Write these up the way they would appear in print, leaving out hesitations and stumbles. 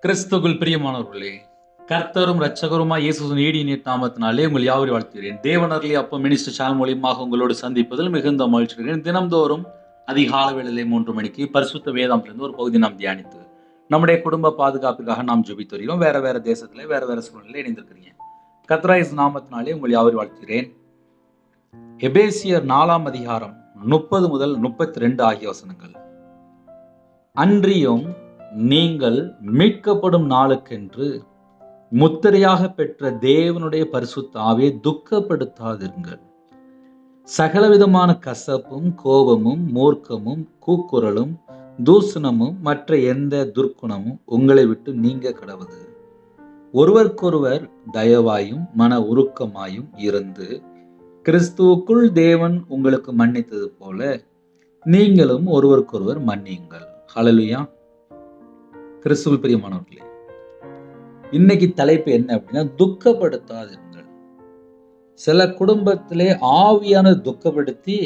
கிறிஸ்துவுக்குள் பிரியமானவர்களே, கர்த்தரும் இரட்சகருமாய் இயேசுவின் ஈடிய நாமத்தினாலே உங்கள் யாவரையும் வாழ்த்துகிறேன். தேவனருளி அப்பம் மினிஸ்டர் சேனல் மூலியமாக உங்களோடு சந்திப்பதில் மிகுந்த மகிழ்ச்சி அடைகிறேன். தினம்தோறும் அதிகாலை வேளையிலே 3 மணிக்கு பரிசுத்த வேதாகமத்திலிருந்து ஒரு பகுதி நாம் தியானித்து நம்முடைய குடும்ப பாதுகாப்புக்காக நாம் ஜெபித்து வருகிறோம். வேற தேசத்திலே வேற சூழ்நிலையில் இணைந்திருக்கிறீங்க. கர்த்தராகிய இயேசு நாமத்தினாலே உங்கள் யாவரையும் வாழ்த்துகிறேன். எபேசியர் 4 அதிகாரம் 30 முதல் 32 ஆகிய வசனங்கள். அன்றியும் நீங்கள் மீட்கப்படும் நாளுக்கென்று முத்திரையாக பெற்ற தேவனுடைய பரிசுத்த ஆவியை துக்கப்படுத்தாதிருங்கள். சகலவிதமான கசப்பும் கோபமும் மூர்க்கமும் கூக்குரலும் தூசணமும் மற்ற எந்த துர்க்குணமும் உங்களை விட்டு நீங்க கடவது. ஒருவருக்கொருவர் தயவாயும் மன உருக்கமாயும் இருந்து கிறிஸ்துவுக்குள் தேவன் உங்களுக்கு மன்னித்தது போல நீங்களும் ஒருவருக்கொருவர் மன்னியுங்கள். ஹல்லேலூயா. கிறிஸ்துவுக்குள் பிரியமானவர்களே, இன்னைக்கு தலைப்பு என்ன அப்படின்னா, துக்கப்படுத்தாதிருங்கள். சில குடும்பத்திலே ஆவியான துக்கப்படுத்தி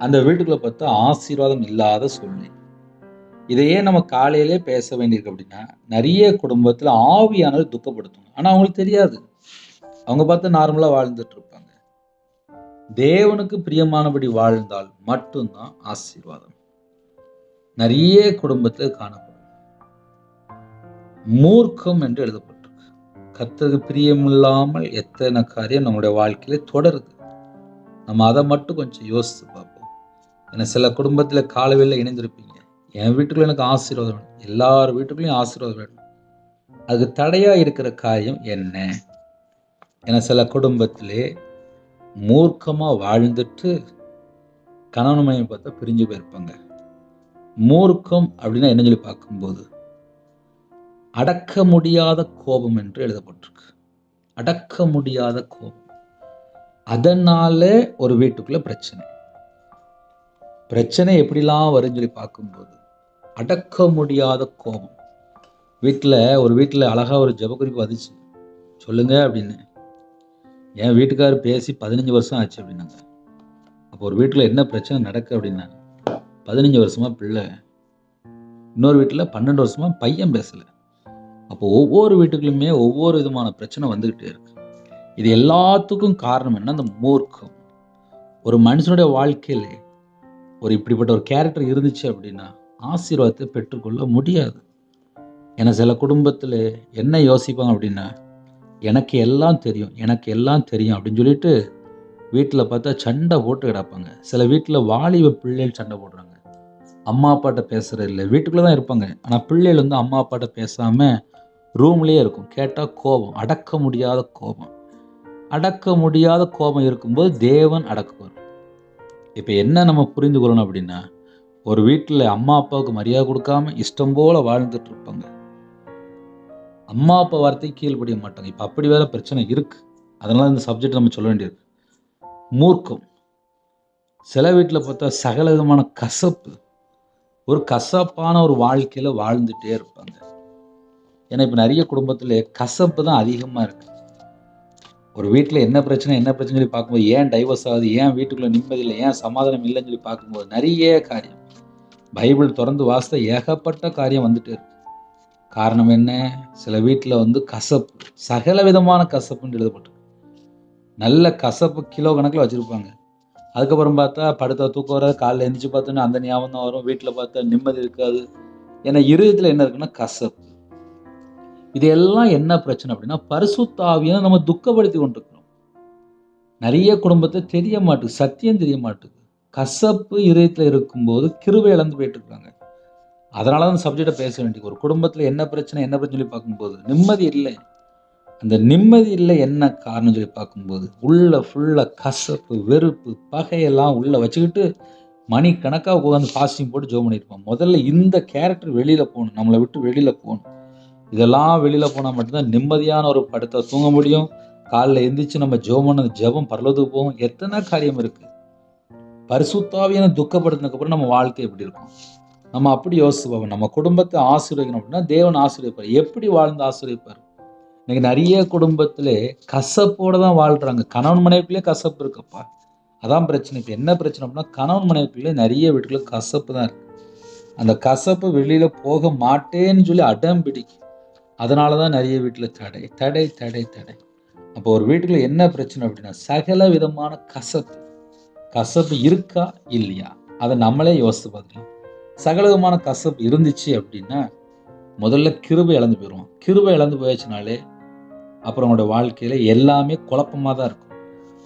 அந்த வீட்டுக்குள்ள பார்த்தா ஆசீர்வாதம் இல்லாத சூழ்நிலை. இதையே நம்ம காலையிலே பேச வேண்டியிருக்கு. அப்படின்னா நிறைய குடும்பத்துல ஆவியானவர் துக்கப்படுத்தும், ஆனா அவங்களுக்கு தெரியாது. அவங்க பார்த்து நார்மலா வாழ்ந்துட்டு இருப்பாங்க. தேவனுக்கு பிரியமானபடி வாழ்ந்தால் மட்டும்தான் ஆசீர்வாதம் நிறைய குடும்பத்துல காணப்படும். மூர்க்கம் என்று எழுதப்பட்டிருக்கு. கர்த்தருக்கு பிரியமில்லாமல் எத்தனை காரியம் நம்முடைய வாழ்க்கையில தொடருது. நம்ம அதை மட்டும் கொஞ்சம் யோசித்து பார்ப்போம். ஏன்னா சில குடும்பத்துல காலவெளியில் இணைந்திருப்பீங்க. என் வீட்டுக்குள்ள எனக்கு ஆசீர்வாதம் வேணும், எல்லார் வீட்டுக்குள்ளேயும் ஆசீர்வாதம் வேணும். அதுக்கு தடையா இருக்கிற காரியம் என்ன? ஏன்னா சில குடும்பத்திலே மூர்க்கமா வாழ்ந்துட்டு கணவன் மனைவி பார்த்தா பிரிஞ்சு போயிருப்பாங்க. மூர்க்கம் அப்படின்னா என்ன சொல்லி பார்க்கும்போது அடக்க முடியாத கோபம் என்று எழுதப்பட்டிருக்கு. அடக்க முடியாத கோபம். அதனால ஒரு வீட்டுக்குள்ள பிரச்சனை எப்படிலாம் வரும்னு சொல்லி பார்க்கும்போது அடக்க முடியாத கோபம். ஒரு வீட்டில் அழகா ஒரு ஜெபக்குறிப்பு வந்துச்சு. சொல்லுங்க அப்படின்னு. என் வீட்டுக்காரர் பேசி 15 வருஷம் ஆச்சு அப்படின்னாங்க. அப்போ ஒரு வீட்டில் என்ன பிரச்சனை நடக்கு அப்படின்னா, 15 வருஷமா பிள்ளை, இன்னொரு வீட்டில் 12 வருஷமா பையன் பேசல. அப்போ ஒவ்வொரு வீட்டுக்குள்ளுமே ஒவ்வொரு விதமான பிரச்சனை வந்துகிட்டே இருக்கு. இது எல்லாத்துக்கும் காரணம் என்ன? அந்த மூர்க்கம். ஒரு மனுஷனுடைய வாழ்க்கையிலே இப்படிப்பட்ட ஒரு கேரக்டர் இருந்துச்சு அப்படின்னா ஆசீர்வாதத்தை பெற்றுக்கொள்ள முடியாது. ஏன்னா சில குடும்பத்தில் என்ன யோசிப்பாங்க அப்படின்னா, எனக்கு எல்லாம் தெரியும் அப்படின்னு சொல்லிட்டு வீட்டில் பார்த்தா சண்டை போட்டு கிடப்பாங்க. சில வீட்டில் வாலிப பிள்ளைகள் சண்டை போடுறாங்க. அம்மா அப்பாட்ட பேசுறது இல்லை, வீட்டுக்குள்ளே தான் இருப்பாங்க. ஆனால் பிள்ளைகள் வந்து அம்மா அப்பாட்ட பேசாமல் ரூம்லேயே இருக்கும். கேட்டால் கோபம், அடக்க முடியாத கோபம். அடக்க முடியாத கோபம் இருக்கும்போது தேவன் அடக்குவார். இப்போ என்ன நம்ம புரிந்து கொள்ளணும் அப்படின்னா, ஒரு வீட்டில் அம்மா அப்பாவுக்கு மரியாதை கொடுக்காம இஷ்டம் போல வாழ்ந்துட்டு இருப்பாங்க. அம்மா அப்பா வார்த்தைக்கு கீழ்ப்படிய மாட்டாங்க. இப்போ அப்படி வேற பிரச்சனை இருக்கு. அதனால இந்த சப்ஜெக்ட் நம்ம சொல்ல வேண்டியிருக்கு. மூர்க்கம். சில வீட்டில் பார்த்தா சகல விதமான கசப்பு, ஒரு கசப்பான ஒரு வாழ்க்கையில வாழ்ந்துட்டே இருப்பாங்க. ஏன்னா இப்போ நிறைய குடும்பத்தில் கசப்பு தான் அதிகமாக இருக்கு. ஒரு வீட்டில் என்ன பிரச்சனை சொல்லி பார்க்கும்போது, ஏன் டைவர்ஸ் ஆகுது, ஏன் வீட்டுக்குள்ள நிம்மதி இல்லை, ஏன் சமாதானம் இல்லைன்னு சொல்லி பார்க்கும்போது நிறைய காரியம் பைபிள் திறந்து வாசித்த ஏகப்பட்ட காரியம் வந்துட்டு இருக்கு. காரணம் என்ன? சில வீட்டில் கசப்பு, சகல விதமான கசப்புன்னு எழுதப்பட்டிருக்கு. நல்ல கசப்பு கிலோ கணக்கில் வச்சுருப்பாங்க. அதுக்கப்புறம் பார்த்தா படுத்த தூக்கம் வராது, காலையில் எந்திரிச்சு பார்த்தோன்னா அந்த ஞாபகம் தான் வரும். வீட்டில் பார்த்தா நிம்மதி இருக்காது. ஏன்னா இருதயத்தில் என்ன இருக்குன்னா கசப்பு. இது எல்லாம் என்ன பிரச்சனை அப்படின்னா, பரிசுத்த ஆவியை நம்ம துக்கப்படுத்தி கொண்டிருக்கிறோம். நிறைய குடும்பத்தை தெரிய மாட்டேங்குது, சத்தியம் தெரிய மாட்டேங்குது. கசப்பு இருதயத்தில் இருக்கும்போது கிருபை இழந்து போயிட்டு இருக்காங்க. அதனால தான் சப்ஜெக்டை பேச வேண்டியது. ஒரு குடும்பத்தில் என்ன பிரச்சனை சொல்லி பார்க்கும்போது நிம்மதி இல்லை. அந்த நிம்மதி இல்லை என்ன காரணம் சொல்லி பார்க்கும்போது உள்ள ஃபுல்லாக கசப்பு, வெறுப்பு, பகையெல்லாம் உள்ள வச்சுக்கிட்டு மணிக்கணக்காக உட்காந்து ஃபாஸ்டிங் போட்டு ஜெபம் பண்ணியிருப்போம். முதல்ல இந்த கேரக்டர் வெளியில் போகணும், நம்மளை விட்டு வெளியில் போகணும். இதெல்லாம் வெளியில் போனால் மட்டும்தான் நிம்மதியான ஒரு படுத்த தூங்க முடியும். காலைல எந்திரிச்சு நம்ம ஜெபம் பரலோகத்துக்கு போகும். எத்தனை காரியம் இருக்குது. பரிசுத்த ஆவியை துக்கப்படுத்தினதுக்கப்புறம் நம்ம வாழ்க்கை எப்படி இருக்கும்? நம்ம அப்படி யோசிச்சு பார்ப்போம். நம்ம குடும்பத்தை ஆசீர்வதிக்கணும் அப்படின்னா தேவன் ஆசீர்வதிப்பார். எப்படி வாழ்ந்து ஆசீர்வதிப்பார்? இன்னைக்கு நிறைய குடும்பத்திலே கசப்போடு தான் வாழ்கிறாங்க. கணவன் மனைவிக்குள்ளே கசப்பு இருக்குப்பா. அதான் பிரச்சனை. இப்போ என்ன பிரச்சனை அப்படின்னா, கணவன் மனைவிக்குள்ளே நிறைய வீட்டுக்குள்ள கசப்பு தான் இருக்குது. அந்த கசப்பு வெளியில் போக மாட்டேன்னு சொல்லி அடம் பிடிக்கும். அதனால தான் நிறைய வீட்டில் தடை தடை தடை தடை. அப்போ ஒரு வீட்டுக்குள்ள என்ன பிரச்சனை அப்படின்னா, சகல விதமான கசப்பு. கசப்பு இருக்கா இல்லையா, அதை நம்மளே யோசித்து பார்க்கலாம். சகல விதமான கசப்பு இருந்துச்சு அப்படின்னா முதல்ல கிருபை இழந்து போயிடுவோம். கிருபை இழந்து போயாச்சுனாலே அப்புறம் அவனோட வாழ்க்கையில எல்லாமே குழப்பமாக தான் இருக்கும்.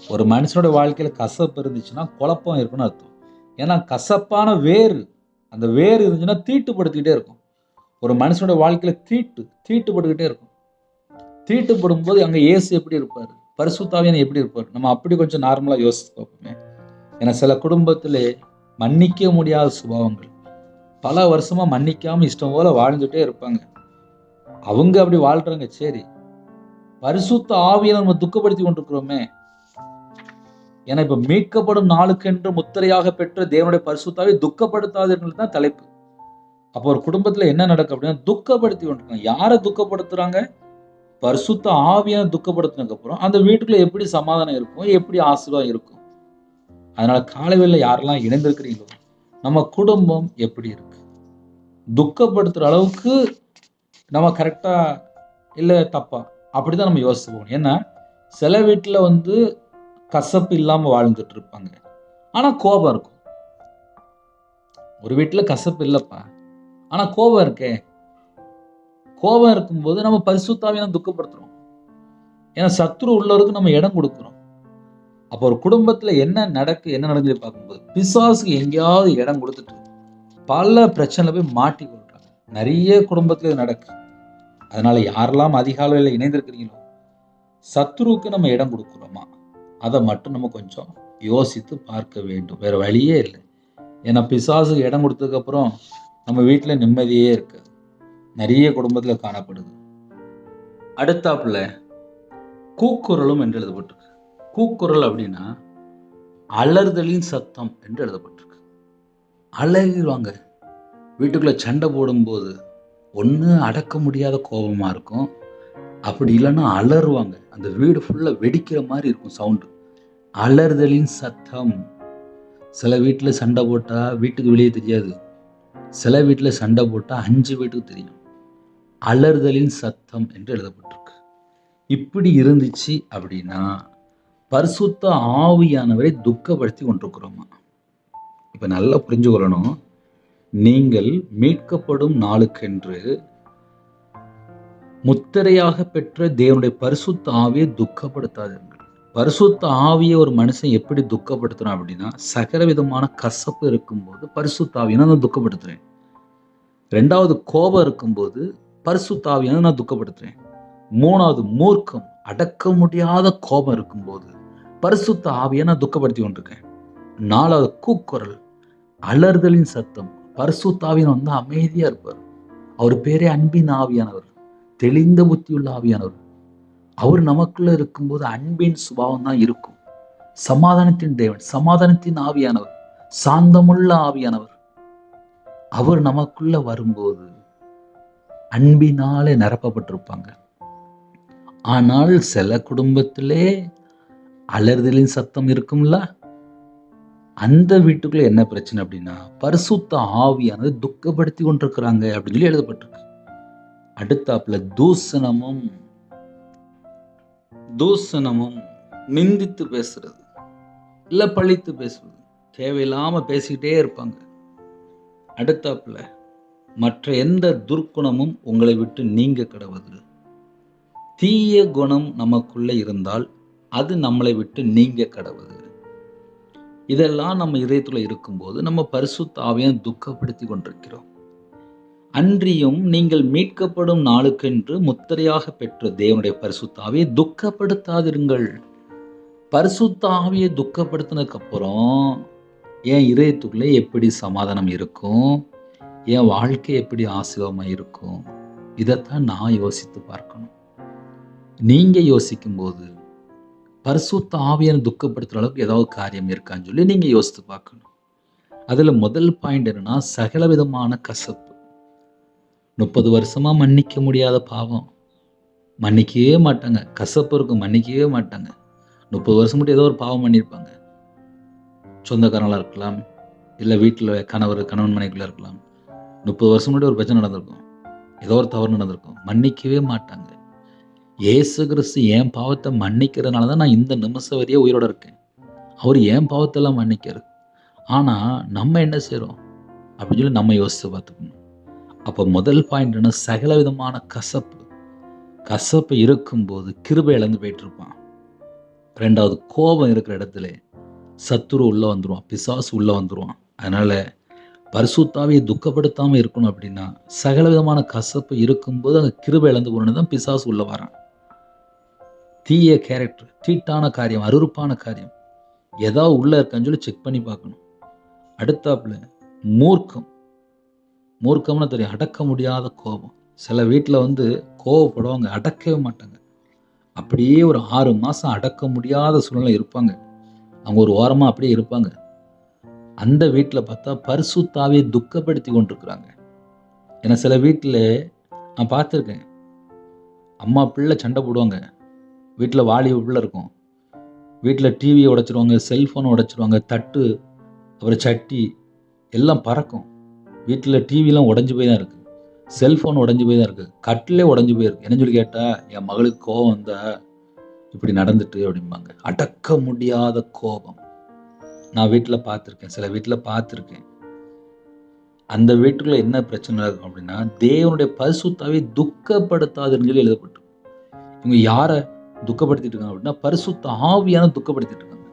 ஒரு மனுஷனோட வாழ்க்கையில கசப்பு இருந்துச்சுன்னா குழப்பம் இருக்குன்னு அர்த்தம். ஏன்னா கசப்பான வேறு, அந்த வேறு இருந்துச்சுன்னா தீட்டுப்படுத்திக்கிட்டே இருக்கும். ஒரு மனுஷனோட வாழ்க்கையில தீட்டுப்பட்டுக்கிட்டே இருக்கும். தீட்டுப்படும் போது அங்கே இயேசு எப்படி இருப்பார், பரிசுத்த ஆவியானவர் எப்படி இருப்பார், நம்ம அப்படி கொஞ்சம் நார்மலாக யோசித்து பார்ப்போமே. ஏன்னா சில குடும்பத்திலே மன்னிக்க முடியாத சுபாவங்கள், பல வருஷமா மன்னிக்காம இஷ்டம் போல வாழ்ந்துட்டே இருப்பாங்க. அவங்க அப்படி வாழ்றாங்க, சரி. பரிசுத்த ஆவியை நம்ம துக்கப்படுத்தி கொண்டிருக்கிறோமே. ஏன்னா இப்ப மீட்கப்படும் நாளுக்கென்று முத்திரையாக பெற்ற தேவனுடைய பரிசுத்த ஆவியை துக்கப்படுத்தாதீர்கள் தான் தலைப்பு. அப்போ ஒரு குடும்பத்துல என்ன நடக்கும் அப்படின்னா, துக்கப்படுத்தி கொண்டிருக்காங்க. யாரை துக்கப்படுத்துறாங்க? பரிசுத்த ஆவியை துக்கப்படுத்தினதுக்கு அப்புறம் அந்த வீட்டுக்குள்ள எப்படி சமாதானம் இருக்கும், எப்படி ஆசீர்வாதம் இருக்கும்? அதனால காலைவேளையில யாரெல்லாம் இணைந்திருக்கிறீங்களோ, நம்ம குடும்பம் எப்படி இருக்கு? துக்கப்படுத்துற அளவுக்கு நம்ம கரெக்டா இல்லை தப்பா, அப்படிதான் நம்ம யோசிச்சு போகணும். ஏன்னா சில வீட்டில் கசப்பு இல்லாம வாழ்ந்துட்டு இருப்பாங்க, ஆனா கோபம் இருக்கும். ஒரு வீட்டுல கசப்பு இல்லப்பா, ஆனா கோபம் இருக்கே. கோபம் இருக்கும்போது நம்ம பரிசுத்த ஆவியை துக்கப்படுத்துறோம். ஏன்னா சத்துரு உள்ளவருக்கு நம்ம இடம் கொடுக்குறோம். அப்போ ஒரு குடும்பத்துல என்ன நடந்து பார்க்கும்போது, பிசாசுக்கு எங்கேயாவது இடம் கொடுத்துட்டு பல பிரச்சனை போய் மாட்டி கொள்றாங்க. நிறைய குடும்பத்துல நடக்கு. அதனால யாரெல்லாம் அதிகாலையில் இணைந்திருக்கிறீங்களோ, சத்துருவுக்கு நம்ம இடம் கொடுக்குறோமா, அதை மட்டும் நம்ம கொஞ்சம் யோசித்து பார்க்க வேண்டும். வேற வழியே இல்லை. ஏன்னா பிசாசுக்கு இடம் கொடுத்ததுக்கு அப்புறம் நம்ம வீட்டுல நிம்மதியே இருக்காது. நிறைய குடும்பத்துல காணப்படுது. அடுத்தாப்புல கூக்குரலும் என்று எழுதப்பட்டிருக்கு. கூக்குரல் அப்படின்னா அலறுதலின் சத்தம் என்று எழுதப்பட்டிருக்கு. அலறிடுவாங்க. வீட்டுக்குள்ள சண்டை போடும்போது ஒன்று அடக்க முடியாத கோபமா இருக்கும், அப்படி இல்லைன்னா அலறுவாங்க. அந்த வீடு ஃபுல்லா வெடிக்கிற மாதிரி இருக்கும் சவுண்டு. அலறுதலின் சத்தம். சில வீட்டில் சண்டை போட்டா வீட்டுக்கு வெளியே தெரியாது, சில வீட்டில் சண்டை போட்டா 5 வீட்டுக்கு தெரியும். அலறுதலின் சத்தம் என்று எழுதப்பட்டிருக்கு. இப்படி இருந்துச்சு அப்படின்னா பரிசுத்த ஆவியானவரை துக்கப்படுத்தி கொண்டிருக்கிறோமா? இப்ப நல்லா புரிஞ்சுக்கொள்ளணும். நீங்கள் மீட்கப்படும் நாளுக்கென்று முத்திரையாக பெற்ற தேவனுடைய பரிசுத்த ஆவியை துக்கப்படுத்தாதீர்கள். பரிசுத்த ஆவியை ஒரு மனுஷன் எப்படி துக்கப்படுத்துறான் அப்படின்னா, சகல விதமான கசப்பு இருக்கும்போது பரிசுத்த ஆவியை நான் துக்கப்படுத்துறேன். 2வது கோபம் இருக்கும்போது பரிசுத்த ஆவியை நான் துக்கப்படுத்துறேன். 3வது மூர்க்கம், அடக்க முடியாத கோபம் இருக்கும்போது பரிசுத்த ஆவியை நான் துக்கப்படுத்தி கொண்டிருக்கேன். 4வது கூக்குரல், அலறுதலின் சத்தம். பரிசுத்த ஆவியானவர் அமைதியா இருப்பார். அவர் பேரே அன்பின் ஆவியானவர், தெளிந்த புத்தியுள்ள ஆவியானவர். அவர் நமக்குள்ள இருக்கும்போது அன்பின் சுபாவம் தான் இருக்கும். சமாதானத்தின் தேவன், சமாதானத்தின் ஆவியானவர், சாந்தமுள்ள ஆவியானவர். அவர் நமக்குள்ள வரும்போது அன்பினாலே நிரப்பப்பட்டிருப்பாங்க. ஆனால் சில குடும்பத்திலே அலறுதலின் சத்தம் இருக்கும்ல, அந்த வீட்டுக்குள்ள என்ன பிரச்சனை அப்படின்னா பரிசுத்த ஆவியானது துக்கப்படுத்தி கொண்டிருக்கிறாங்க அப்படின்னு சொல்லி எழுதப்பட்டிருக்கு. அடுத்தாப்புல தூசணமும் நிந்தித்து பேசுறது, இல்ல பழித்து பேசுறது, தேவையில்லாம பேசிக்கிட்டே இருப்பாங்க. அடுத்தாப்புல மற்ற எந்த துர்க்குணமும் உங்களை விட்டு நீங்க கடவுது. தீய குணம் நமக்குள்ள இருந்தால் அது நம்மளை விட்டு நீங்க கடவுது. இதெல்லாம் நம்ம இதயத்துல இருக்கும்போது நம்ம பரிசுத்த ஆவியை துக்கப்படுத்தி கொண்டிருக்கிறோம். அன்றியும் நீங்கள் மீட்கப்படும் நாளுக்கென்று முத்திரையாக பெற்ற தேவனுடைய பரிசுத்த ஆவியை துக்கப்படுத்தாதிருங்கள். பரிசுத்த ஆவியை துக்கப்படுத்தினதுக்கு அப்புறம் என் இதயத்துக்குள்ள எப்படி சமாதானம் இருக்கும், என் வாழ்க்கை எப்படி ஆசீர்வாதமா இருக்கும், இதைத்தான் நான் யோசித்து பார்க்கணும். நீங்க யோசிக்கும் போது பரிசுத்த ஆவியை துக்கப்படுத்துற அளவுக்கு ஏதாவது காரியம் இருக்கான்னு சொல்லி நீங்க யோசித்து பார்க்கணும். அதுல முதல் பாயிண்ட் என்னன்னா, சகல விதமான கசப்பு. 30 வருஷமா மன்னிக்க முடியாத பாவம், மன்னிக்கவே மாட்டாங்க. கசப்பு இருக்கும், மன்னிக்கவே மாட்டாங்க. 30 வருஷம் மட்டும் ஏதோ ஒரு பாவம் பண்ணியிருப்பாங்க. சொந்தக்காரங்களா இருக்கலாம், இல்லை வீட்டில் கணவன் மனைவிக்குள்ள இருக்கலாம். 30 வருஷம் முன்னாடி ஒரு பிரச்சனை நடந்திருக்கும். ஏதோ ஒரு தவறு நடந்திருக்கும், மன்னிக்கவே மாட்டாங்க. இயேசு கிறிஸ்து என் பாவத்தை மன்னிக்கிறதுனால தான் நான் இந்த நிமிஷம் வரையே உயிரோட இருக்கேன். அவர் என் பாவத்தெல்லாம் மன்னிக்கிறார். ஆனா நம்ம என்ன செய்றோம் அப்படின்னு சொல்லி நம்ம யோசித்து பார்த்துக்கணும். அப்போ முதல் பாயிண்ட் என்ன, சகல விதமான கசப்பு இருக்கும்போது கிருபை இழந்து போயிட்டு இருப்பான். 2வது, கோபம் இருக்கிற இடத்துல சத்துரு உள்ள வந்துருவான், பிசாசு உள்ள வந்துருவான். அதனால பரிசுத்த ஆவியை துக்கப்படுத்தாம இருக்கணும் அப்படின்னா, சகல விதமான கசப்பு இருக்கும்போது அங்க கிருபை இழந்து போகணும்னு தான் பிசாசு உள்ள வரான். தீய கேரக்டர், தீட்டான காரியம், அருவருப்பான காரியம் ஏதாவது உள்ள இருக்கான்னு சொல்லி செக் பண்ணி பார்க்கணும். அடுத்தாப்புல மூர்க்கம்னா தெரியும், அடக்க முடியாத கோபம். சில வீட்டில் கோவப்படுவாங்க, அடக்கவே மாட்டாங்க. அப்படியே ஒரு 6 மாசம் அடக்க முடியாத சூழ்நிலை இருப்பாங்க. அவங்க ஒரு ஓரமாக அப்படியே இருப்பாங்க. அந்த வீட்டில் பார்த்தா பரிசுத்த ஆவியை துக்கப்படுத்தி கொண்டிருக்கிறாங்க. ஏன்னா சில வீட்டில் நான் பார்த்துருக்கேன், அம்மா பிள்ளை சண்டை போடுவாங்க, வீட்டில் வாலிப பிள்ளை இருக்கும், வீட்டில் டிவியை உடைச்சிருவாங்க, செல்ஃபோனை உடைச்சிருவாங்க, தட்டு அப்புறம் சட்டி எல்லாம் பறக்கும். வீட்டில் டிவிலாம் உடஞ்சி போய் தான் இருக்குது, செல்ஃபோன் உடஞ்சி போய் தான் இருக்குது, கட்டிலே உடஞ்சி போயிருக்கு. என்னன்னு சொல்லி கேட்டால், என் மகளுக்கு கோபம் வந்தா இப்படி நடந்துட்டு அப்படிம்பாங்க. அடக்க முடியாத கோபம் நான் வீட்டில் பார்த்துருக்கேன், சில வீட்டில் பார்த்துருக்கேன். அந்த வீட்டுக்குள்ள என்ன பிரச்சனை இருக்கும் அப்படின்னா, தேவனுடைய பரிசுத்த ஆவியை துக்கப்படுத்தாதுன்னு சொல்லி எழுதப்பட்டிருக்கும். இவங்க யாரை துக்கப்படுத்திட்டு இருக்காங்க அப்படின்னா, பரிசுத்த ஆவியான துக்கப்படுத்திட்டு இருக்காங்க.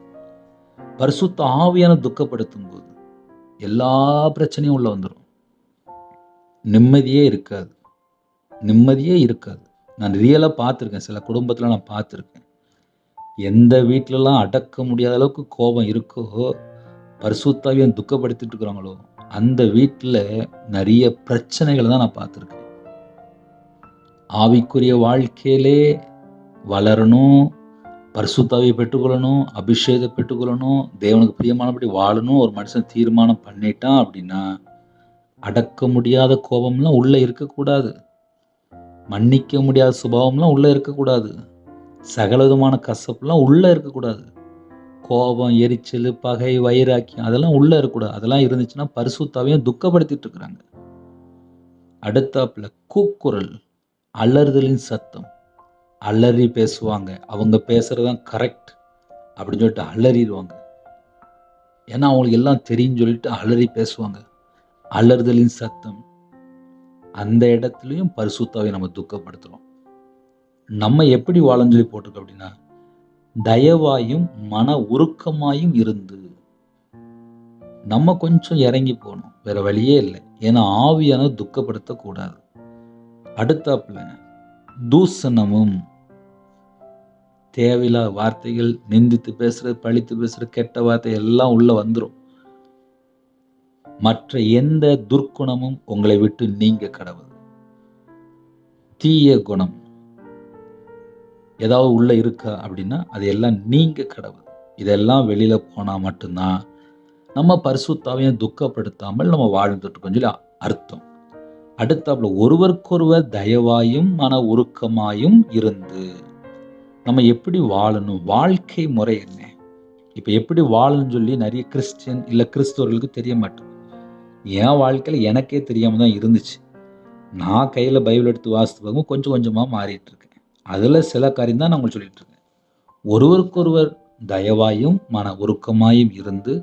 பரிசுத்த ஆவியான துக்கப்படுத்தும் போது எல்லா பிரச்சனையும் உள்ள வந்துடும், நிம்மதியே இருக்காது. நான் ரியலாக பார்த்துருக்கேன், சில குடும்பத்தில் நான் பார்த்துருக்கேன். எந்த வீட்டிலலாம் அடக்க முடியாத அளவுக்கு கோபம் இருக்கோ, பரிசுத்த ஆவியை துக்கப்படுத்திட்டு இருக்கிறாங்களோ, அந்த வீட்டில் நிறைய பிரச்சனைகளை தான் நான் பார்த்துருக்கேன். ஆவிக்குரிய வாழ்க்கையிலே வளரணும், பரிசுத்த ஆவியை பெற்றுக்கொள்ளணும், அபிஷேகத்தை பெற்றுக்கொள்ளணும், தேவனுக்கு பிரியமானபடி வாழணும் ஒரு மனுஷன் தீர்மானம் பண்ணிட்டான் அப்படின்னா, அடக்க முடியாத கோபம்லாம் உள்ளே இருக்கக்கூடாது, மன்னிக்க முடியாத சுபாவம்லாம் உள்ளே இருக்கக்கூடாது, சகல விதமான கசப்புலாம் உள்ளே இருக்கக்கூடாது. கோபம், எரிச்சல், பகை, வைராக்கியம் அதெல்லாம் உள்ளே இருக்கக்கூடாது. அதெல்லாம் இருந்துச்சுன்னா பரிசுத்த ஆவியை துக்கப்படுத்திட்டு இருக்கிறாங்க. அடுத்தாப்புல கூக்குரல், அலறுதலின் சத்தம், அலறி பேசுவாங்க. அவங்க பேசுறதுதான் கரெக்ட் அப்படின்னு சொல்லிட்டு அலறிடுவாங்க. ஏன்னா அவங்களுக்கு எல்லாம் தெரியும்னு சொல்லிட்டு அலறி பேசுவாங்க. அலறுதலின் சத்தம், அந்த இடத்துலையும் பரிசுத்த ஆவியை நம்ம துக்கப்படுத்துறோம். நம்ம எப்படி வாழன்னு சொல்லி போட்டிருக்கோம் அப்படின்னா, தயவாயும் மன உருக்கமாயும் இருந்து. நம்ம கொஞ்சம் இறங்கி போகணும், வேற வழியே இல்லை. ஏன்னா ஆவியான துக்கப்படுத்தக்கூடாது. அடுத்தாப்புல தூசணமும், தேவையில்லாத வார்த்தைகள், நிந்தித்து பேசுறது, பழித்து பேசுறது, கெட்ட வார்த்தை எல்லாம் உள்ள வந்துடும். மற்ற எந்த துர்க்குணமும் உங்களை விட்டு நீங்க கடவுது. தீய குணம் ஏதாவது உள்ள இருக்கா அப்படின்னா அது எல்லாம் நீங்க கடவுது. இதெல்லாம் வெளியில போனா மட்டும்தான் நம்ம பரிசுத்த ஆவியை துக்கப்படுத்தாமல் நம்ம வாழ்ந்துட்டு இருக்கோம் சொல்லி அர்த்தம். அடுத்தாப்புல ஒருவருக்கொருவர் தயவாயும் மன உருக்கமாயும் இருந்து. நம்ம எப்படி வாழணும், வாழ்க்கை முறை என்ன, இப்ப எப்படி வாழணும்னு சொல்லி நிறைய கிறிஸ்டியன் இல்ல கிறிஸ்தவர்களுக்கு தெரிய மாட்டேன். என் வாழ்க்கையில எனக்கே தெரியாம தான் இருந்துச்சு. நான் கையில பைபிள் எடுத்து வாசித்து பார்க்கும்போது கொஞ்சம் கொஞ்சமா மாறிட்டு இருக்கேன். அதுல சில காரியம் தான் நான் உங்களுக்கு சொல்லிட்டு இருக்கேன். ஒருவருக்கொருவர் தயவாயும் மன உருக்கமாயும் இருந்து,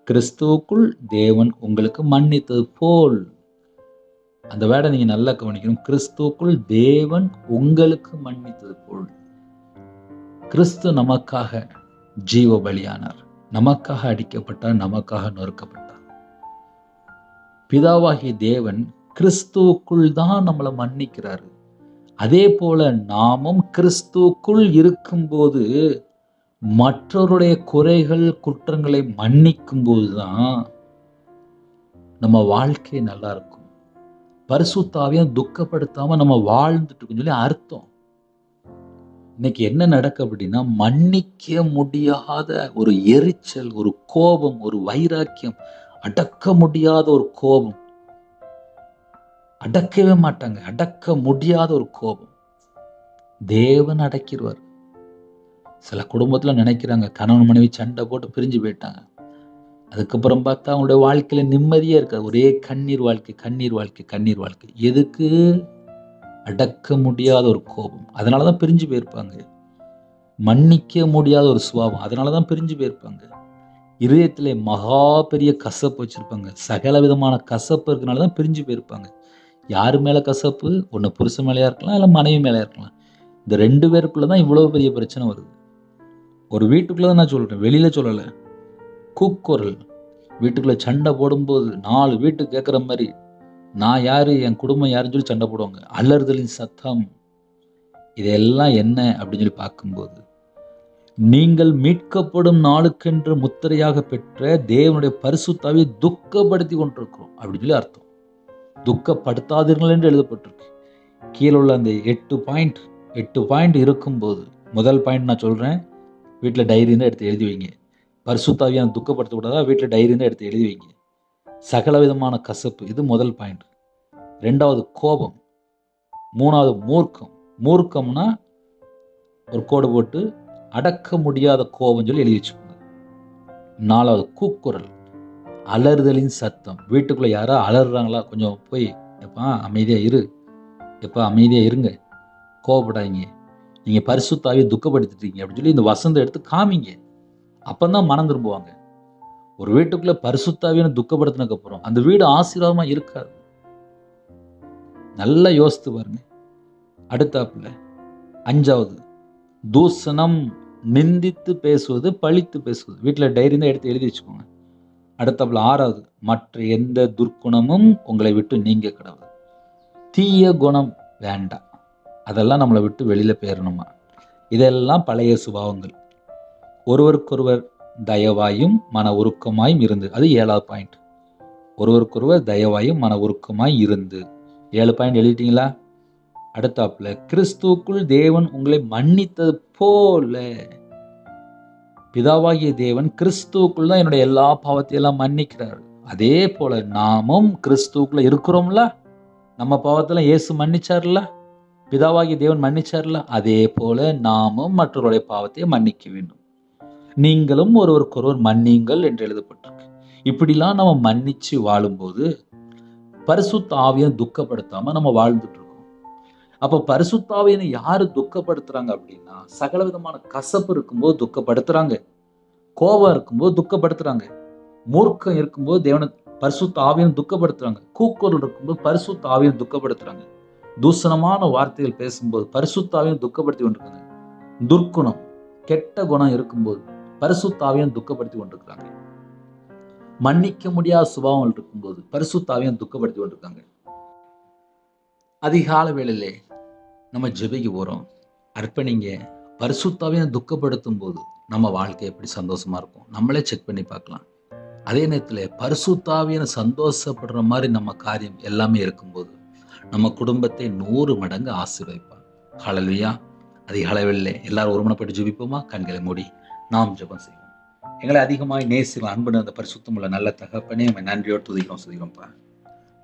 கிறிஸ்துவுக்குள் தேவன் உங்களுக்கு மன்னித்தது போல். அந்த வேர்டை நீங்க நல்லா கவனிக்கணும். கிறிஸ்துவுக்குள் தேவன் உங்களுக்கு மன்னித்தது போல். கிறிஸ்து நமக்காக ஜீவ பலியானார், நமக்காக அடிக்கப்பட்டார், நமக்காக நொறுக்கப்பட்டார். பிதாவாகிய தேவன் கிறிஸ்துவுக்குள் தான் நம்மளை மன்னிக்கிறாரு. அதே போல நாமும் கிறிஸ்துவுக்குள் இருக்கும்போது மற்றவருடைய குறைகள் குற்றங்களை மன்னிக்கும் போதுதான் நம்ம வாழ்க்கை நல்லா இருக்கும். பரிசுத்த ஆவியை துக்கப்படுத்தாம நம்ம வாழ்ந்துட்டு இருக்கோம்னு சொல்லி அர்த்தம். இன்னைக்கு என்ன நடக்கு அப்படின்னா, மன்னிக்க முடியாத ஒரு எரிச்சல், ஒரு கோபம், ஒரு வைராக்கியம், அடக்க முடியாத ஒரு கோபம், அடக்கவே மாட்டாங்க, அடக்க முடியாத ஒரு கோபம் தேவன் அடக்கிடுவார். சில குடும்பத்துல நினைக்கிறாங்க கணவன் மனைவி சண்டை போட்டு பிரிஞ்சு போயிட்டாங்க, அதுக்கப்புறம் பார்த்தா அவங்களுடைய வாழ்க்கையில நிம்மதியே இருக்காது, ஒரே கண்ணீர் வாழ்க்கை. எதுக்கு? அடக்க முடியாத ஒரு கோபம், அதனால தான் பிரிஞ்சு போயிருப்பாங்க. மன்னிக்க முடியாத ஒரு சுபாவம், அதனால தான் பிரிஞ்சு போயிருப்பாங்க. இதயத்திலே மகா பெரிய கசப்பு வச்சிருப்பாங்க. சகல விதமான கசப்பு இருக்கனால தான் பிரிஞ்சு போயிருப்பாங்க. யாரு மேல கசப்பு? ஒண்ணு புருஷன் மேலயா இருக்கலாம், இல்ல மனைவி மேலயா இருக்கலாம். இந்த 2 பேருக்குள்ள தான் இவ்வளவு பெரிய பிரச்சனை வருது. ஒரு வீட்டுக்குள்ள தான் நான் சொல்றேன், வெளியில சொல்லல. கூக்குரல், வீட்டுக்குள்ள சண்டை போடும்போது 4 வீட்டுக்கு கேட்குற மாரி, நான் யாரு, என் குடும்பம் யாருன்னு சொல்லி சண்டை போடுவாங்க. அலறுதலின் சத்தம். இதெல்லாம் என்ன அப்படின்னு சொல்லி பார்க்கும்போது, நீங்கள் மீட்கப்படும் நாளுக்கென்று முத்திரையாக பெற்ற தேவனுடைய பரிசுத்த ஆவியை துக்கப்படுத்தி கொண்டிருக்கிறோம் அப்படின்னு சொல்லி அர்த்தம். துக்கப்படுத்தாதீர்கள் என்று எழுதப்பட்டிருக்கு. கீழே உள்ள அந்த 8 பாயிண்ட் இருக்கும்போது, முதல் பாயிண்ட் நான் சொல்றேன், வீட்டில் டைரி இருந்தால் எடுத்து எழுதி வைங்க. பரிசுத்த ஆவியை துக்கப்படுத்தக்கூடாதா, வீட்டில் டைரி இருந்தால் எடுத்து எழுதி வைங்க. சகல விதமான கசப்பு, இது முதல் பாயிண்ட். 2வது கோபம். 3வது மூர்க்கம். மூர்க்கம்னா ஒரு கோடு போட்டு அடக்க முடியாத கோபம் சொல்லி எழுதி வச்சுக்கோங்க. 4வது கூக்குரல், அலறுதலின் சத்தம். வீட்டுக்குள்ள யாரா அலறுறாங்களா, கொஞ்சம் போய் எப்பா அமைதியா இரு, எப்பா அமைதியா இருங்க, கோவப்படாதீங்க, நீங்க பரிசுத்த ஆவியை துக்கப்படுத்திட்டீங்க அப்படின்னு சொல்லி இந்த வசனத்தை எடுத்து காமிங்க. அப்பந்தான் மனம் திரும்புவாங்க. ஒரு வீட்டுக்குள்ள பரிசுத்த ஆவியை துக்கப்படுத்தினதுக்கு அப்புறம் அந்த வீடு ஆசீர்வாதமா இருக்காது. நல்லா யோசித்து பாருங்க. அடுத்தாப்புல 5வது தூசணம், நிந்தித்து பேசுவது, பழித்து பேசுவது. வீட்டில் டைரி தான் எடுத்து எழுதி வச்சுக்கோங்க. அடுத்தாப்புல 6வது மற்ற எந்த துர்க்குணமும் உங்களை விட்டு நீங்க கடவுள். தீய குணம் வேண்டாம், அதெல்லாம் நம்மளை விட்டு வெளியில போயிடணுமா. இதெல்லாம் பழைய சுபாவங்கள். ஒருவருக்கொருவர் தயவாயும் மன உருக்கமாயும் இருந்து, அது 7வது பாயிண்ட். ஒருவருக்கொருவர் தயவாயும் மன உருக்கமாய் இருந்து. 7 பாயிண்ட் எழுதிட்டீங்களா? அடுத்தாப்புல கிறிஸ்துவுக்குள் தேவன் உங்களை மன்னித்தது போல, பிதாவாகிய தேவன் கிறிஸ்துவுக்குள் தான் என்னுடைய எல்லா பாவத்தையும் எல்லாம் மன்னிக்கிறார். அதே போல நாமும் கிறிஸ்துவுக்குள்ள இருக்கிறோம்ல, நம்ம பாவத்தெல்லாம் இயேசு மன்னிச்சார்ல, பிதாவாகிய தேவன் மன்னிச்சார்ல, அதே போல நாமும் மற்றவருடைய பாவத்தை மன்னிக்க வேண்டும். நீங்களும் ஒருவருக்கொருவர் மன்னியுங்கள் என்று எழுதப்பட்டிருக்கு. இப்படிலாம் நம்ம மன்னிச்சு வாழும்போது பரிசுத்த ஆவியை துக்கப்படுத்தாம நம்ம வாழ்ந்துட்டு இருக்கோம். அப்ப பரிசுத்த ஆவியை யாரு துக்கப்படுத்துறாங்க அப்படின்னா, சகல விதமான கசப்பு இருக்கும்போது துக்கப்படுத்துறாங்க, கோபம் இருக்கும்போது துக்கப்படுத்துறாங்க, மூர்க்கம் இருக்கும்போது தேவனை பரிசுத்த ஆவியை துக்கப்படுத்துறாங்க, கூக்குரல் இருக்கும்போது பரிசுத்த ஆவியை துக்கப்படுத்துறாங்க, தூசணமான வார்த்தைகள் பேசும்போது பரிசுத்த ஆவியை துக்கப்படுத்தி கொண்டிருக்காங்க, துர்க்குணம் கெட்ட குணம் இருக்கும்போது பரிசுத்த ஆவியை துக்கப்படுத்தி கொண்டிருக்கிறாங்க, மன்னிக்க முடியாத சுபாவங்கள் இருக்கும்போது பரிசுத்த ஆவியை துக்கப்படுத்தி கொண்டிருக்காங்க. அதிகால வேளையிலே நம்ம ஜெபிக்க போறோம், அர்ப்பணிங்க. பரிசுத்த ஆவியை துக்கப்படுத்தும் போது நம்ம வாழ்க்கை எப்படி சந்தோஷமா இருக்கும், நம்மளே செக் பண்ணி பார்க்கலாம். அதே நேரத்தில் பரிசுத்த ஆவியை சந்தோஷப்படுற மாதிரி நம்ம காரியம் எல்லாமே இருக்கும்போது நம்ம குடும்பத்தை 100 மடங்கு ஆசீர்வதிப்பார். ஹல்லேலூயா. அதிகால வேளையிலே எல்லாரும் ஒருமனப்பட்டு ஜெபிப்போமா? கண்களை மூடி நாம் ஜெபம் செய்வோம். எங்களை அதிகமாய் நேசிக்கும் அன்பு அந்த பரிசுத்தமுள்ள நல்ல தகப்பனே, நம்ம நன்றியோடு துதிக்கிறோம் சொல்கிறோம்ப்பா.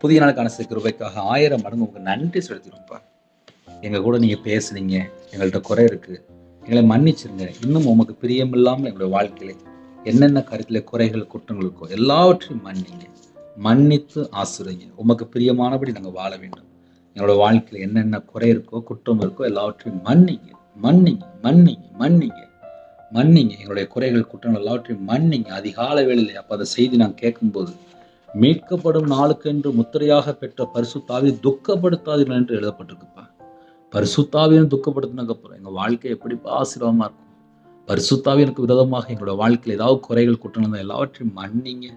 புதிய நாளுக்கான கிருபைக்காக 1000 மடங்கு உங்களுக்கு நன்றி செலுத்திடும்ப்பா. எங்கள் கூட நீங்கள் பேசுனீங்க, எங்கள்கிட்ட குறை இருக்குது, எங்களை மன்னிச்சிருங்க. இன்னும் உமக்கு பிரியமில்லாமல் எங்களுடைய வாழ்க்கையில என்னென்ன கருத்தில் குறைகள் குற்றங்கள் இருக்கோ எல்லாவற்றையும் மன்னிங்க, மன்னித்து ஆசிரியங்க. உமக்கு பிரியமானபடி நாங்கள் வாழ வேண்டும். எங்களோட வாழ்க்கையில் என்னென்ன குறை இருக்கோ குற்றம் இருக்கோ எல்லாவற்றையும் மன்னிங்க, மன்னிங்க, மன்னிங்க, மன்னிங்க, மன்னிங்க. எங்களுடைய குறைகள் குற்றங்கள் எல்லாவற்றையும் மன்னிங்க. அதிகால வேளையிலே அப்போ அந்த செய்தி நான் கேட்கும்போது, மீட்கப்படும் நாளுக்கென்று முத்திரையாக பெற்ற பரிசுத்த ஆவியை துக்கப்படுத்தாதீர்கள் என்று எழுதப்பட்டிருக்குப்பா. பரிசுத்த ஆவியை துக்கப்படுத்தினதுக்கு அப்புறம் எங்கள் வாழ்க்கை எப்படி ஆசீர்வாதமா இருக்கும். பரிசுத்த ஆவிக்கு விரோதமாக எங்களோட வாழ்க்கையில் ஏதாவது குறைகள் குற்றங்கள் எல்லாவற்றையும் மன்னிங்க,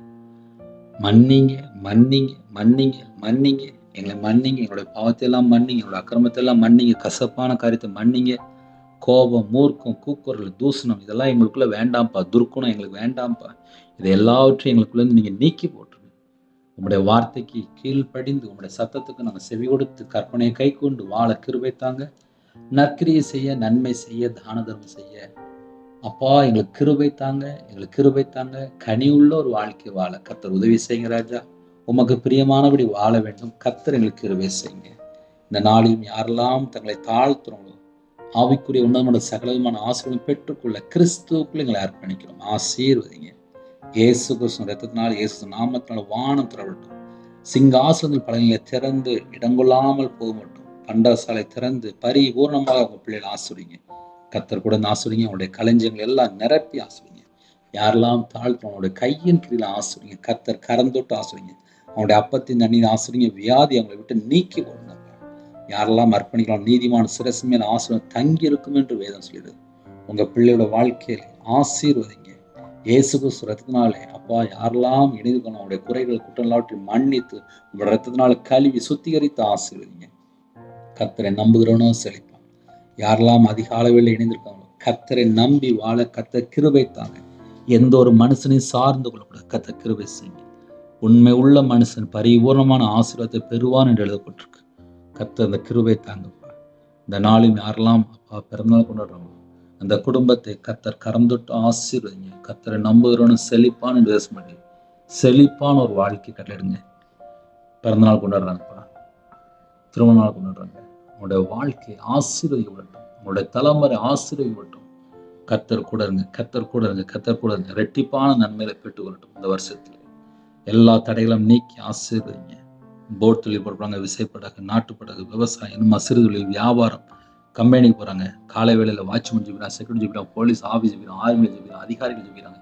மன்னிங்க, மன்னிங்க, மன்னிங்க, மன்னிங்க. எங்களை மன்னிங்க, எங்களுடைய பாவத்தை எல்லாம் மன்னிங்க, எங்களோட அக்கிரமத்தை எல்லாம் மன்னிங்க, கசப்பான காரியத்தை மன்னிங்க. கோபம், மூர்க்கம், கூக்குரல், தூசணம் இதெல்லாம் எங்களுக்குள்ள வேண்டாம்ப்பா. துர்க்குணம் எங்களுக்கு வேண்டாம்ப்பா. இதை எல்லாவற்றையும் எங்களுக்குள்ள இருந்து நீங்க நீக்கி போட்டுருங்க. உங்களுடைய வார்த்தைக்கு கீழ்ப்படிந்து உங்களுடைய சத்தத்துக்கு நாங்கள் செவி கொடுத்து கற்பனையை கை கொண்டு வாழ கிருபை தாங்க. நற்கிரியை செய்ய, நன்மை செய்ய, தான தர்மம் செய்ய அப்பா எங்களுக்கு கிருபை தாங்க, எங்களுக்கு கிருபை தாங்க. கனியுள்ள ஒரு வாழ்க்கை வாழ கர்த்தர் உதவி செய்யுங்க ராஜா. உமக்கு பிரியமானபடி வாழ வேண்டும். கர்த்தர் எங்களுக்கு கிருபை செய்யுங்க. இந்த நாளையும் யாரெல்லாம் தங்களை தாழ்த்துறோங்களோ ஆவிக்குரிய உன்னதமான சகலமான ஆசீர்வாதம் பெற்றுக்கொள்ள கிறிஸ்துவுக்குள்ள எங்களை அர்ப்பணிக்கிறோம். ஆசீர்வதிங்க. இயேசு கிறிஸ்து ரத்தத்தினால், இயேசு நாமத்தினால் வானம் திறவட்டும். சிங்காசனத்தில் பலன்களை திறந்து இடங்கொள்ளாமல் போகட்டும். பண்டசாலை திறந்து பரிபூர்ணமாக உங்க பிள்ளைகளை ஆசிரியங்க. கத்தர் கூட ஆசிரியங்க. அவங்களுடைய களஞ்சியங்கள் எல்லாம் நிரப்பி ஆசிரியங்க. யாரெல்லாம் தாழ்த்து அவனுடைய கையின் கீழே ஆசிரியங்க. கத்தர் கரந்தொட்டு ஆசிரியங்க. அவனுடைய அப்பத்தின் தண்ணீர் ஆசிரியங்க. வியாதி அவங்களை விட்டு நீக்கி கொள்ளுங்க. யாரெல்லாம் அர்ப்பணிக்கலாம் நீதிமான சிரசு மேல் ஆசிரியம் தங்கி இருக்கும் என்று வேதம் சொல்லிடுது. உங்க பிள்ளையோட வாழ்க்கையில் ஆசீர்வதிங்க. இயேசு கிறிஸ்து ரத்தத்தினாலே அப்பா யாரெல்லாம் இணைந்துக்கணும் அவருடைய குறைகள் குற்றலாற்றி மன்னித்து உங்களோட ரத்தத்தினால கழுவி சுத்திகரித்து ஆசீர்வதிங்க. கர்த்தரை நம்புகிறவனோ செழிப்பான். யாரெல்லாம் அதிக அளவில் இணைந்திருக்காங்களோ கர்த்தரை நம்பி வாழ கர்த்தர் கிருபை தாங்க. எந்த ஒரு மனுஷனையும் சார்ந்து கொள்ளக்கூடாது. கர்த்தர் கிருபை செய்யுங்க. உண்மை உள்ள மனுஷன் பரிபூர்ணமான ஆசீர்வாதத்தை பெறுவான் என்று எழுதப்பட்டிருக்கு. கர்த்தர் அந்த கிருபை தாங்கப்பா. இந்த நாளும் யாரெல்லாம் அப்பா பிறந்தநாள் கொண்டாடுறாங்களோ அந்த குடும்பத்தை கர்த்தர் கரம் தொட்டு ஆசீர்வதிங்க. கர்த்தரை நம்புகிறவனு செழிப்பான் என்று பேச மாட்டேன். செழிப்பான ஒரு வாழ்க்கை கட்டளிடுங்க. பிறந்தநாள் கொண்டாடுறாங்கப்பா, திருமண நாள் கொண்டாடுறாங்க. உங்களுடைய வாழ்க்கை ஆசீர்வதிக்கப்படட்டும். உங்களுடைய தலைமுறை ஆசீர்வதிக்கப்படட்டும். கர்த்தர் கூட இருங்க. கர்த்தர் கூட இருங்க. கர்த்தர் கூட இருங்க. ரெட்டிப்பான நன்மைகளை பெற்றுக்கொள்ளட்டும். இந்த வருஷத்துல எல்லா தடைகளும் நீக்கி ஆசீர்வதிங்க. போட் தொழில் போடுறாங்க, விசைப்படகு, நாட்டுப்படகு, விவசாயம், இன்னும் சிறு தொழில், வியாபாரம், கம்பெனிக்கு போகிறாங்க. காலை வேளையில் வாட்ச்மேன் ஜெபிக்கிறாங்க, செக்யூரிட்டி ஜெபிக்கிறாங்க, போலீஸ் ஆஃபீஸ் ஜெபிக்கிறாங்க, ஆர்மி ஜெபிக்கிறாங்க, அதிகாரிகள் ஜெபிக்கிறாங்க,